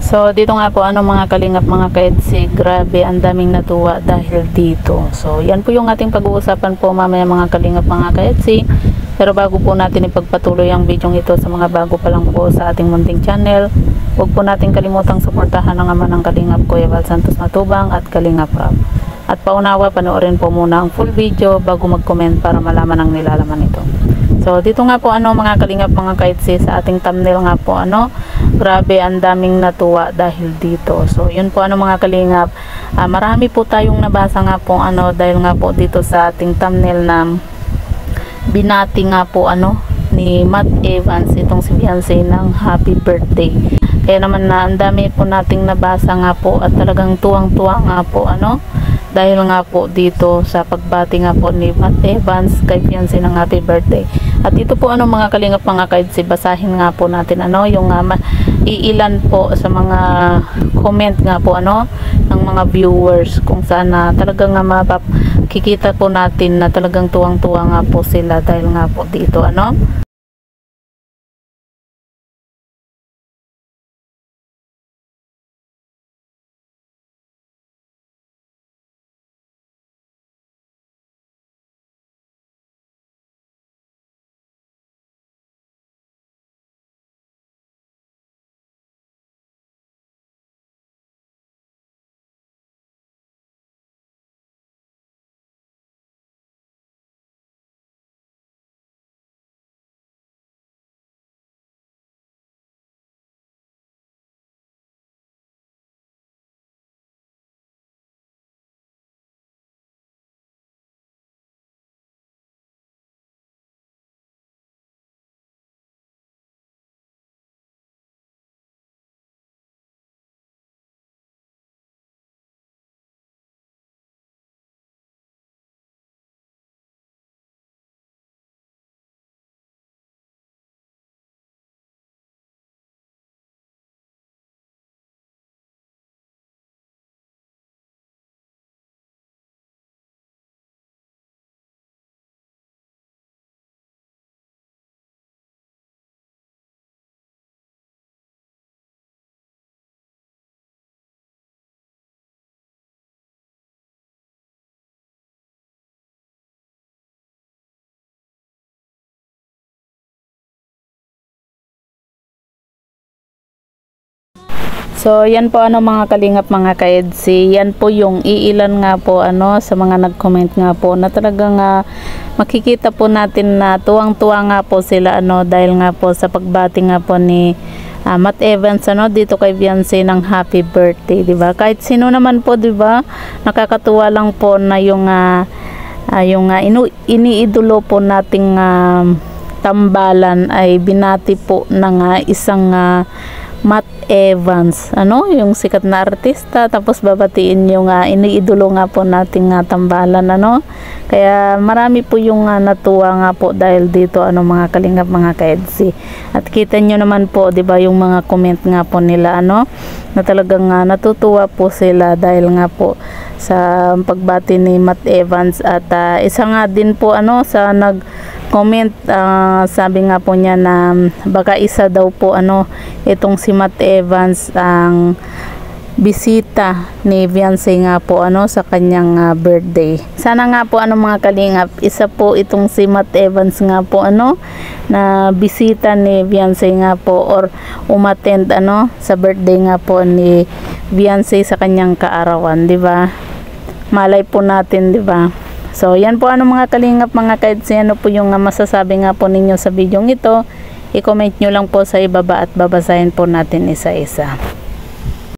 So dito nga po mga kalingap mga kaedsi, grabe ang daming natuwa dahil dito. So yan po yung ating pag-uusapan po mamaya mga kalingap mga kaedsi. Pero bago po natin ipagpatuloy ang video ito sa mga bago pa lang po sa ating munting channel, huwag po natin kalimutang suportahan ang ama ng Kalingap Kuya Val Santos Matubang at Kalingap Rob. At paunawa, panoorin po muna ang full video bago mag-comment para malaman ang nilalaman ito. So dito nga po mga kalingap mga kaedsi, sa ating thumbnail nga po grabe ang daming natuwa dahil dito. So yun po mga kalingap, marami po tayong nabasa nga po dahil nga po dito sa ating thumbnail na binati nga po ni Matt Evans itong si Beyonce ng happy birthday. Kaya naman ang dami po nating nabasa nga po at talagang tuwang-tuwa nga po dahil nga po dito sa pagbati nga po ni Matt Evans kay Beyonce ng happy birthday. At ito po mga kalingap mga kaedsi, basahin nga po natin yung iilan po sa mga comment nga po ng mga viewers kung saan talagang makikita po natin na talagang tuwang-tuwa nga po sila dahil nga po dito So yan po mga kalingap mga kaedsi, yan po yung iilan nga po sa mga nag-comment nga po na talagang makikita po natin na tuwang-tuwa nga po sila dahil nga po sa pagbati nga po ni Matt Evans dito kay Beyonce ng happy birthday, di ba? Kahit sino naman po, di ba? Nakakatuwa lang po na yung iniidolo po nating tambalan ay binati po ng isang Matt Evans, yung sikat na artista, tapos babatiin yung iniidolo nga po nating tambalan, kaya marami po yung natuwa nga po dahil dito mga kalingap mga kaedsi. At kita nyo naman po, di ba, yung mga comment nga po nila na talagang natutuwa po sila dahil nga po sa pagbati ni Matt Evans. At isa nga din po sa nag-comment, sabi nga po niya na baka isa daw po itong si Matt Evans ang bisita ni Beyonce nga po sa kanyang birthday. Sana nga po mga kalingap, isa po itong si Matt Evans nga po na bisita ni Beyonce nga po or umattend sa birthday nga po ni Beyonce sa kanyang kaarawan, di ba? Malay po natin, di ba? So yan po mga kalingap mga kaedsi, po yung masasabi nga po ninyo sa video ito. I-comment nyo lang po sa ibaba at babasahin po natin isa-isa.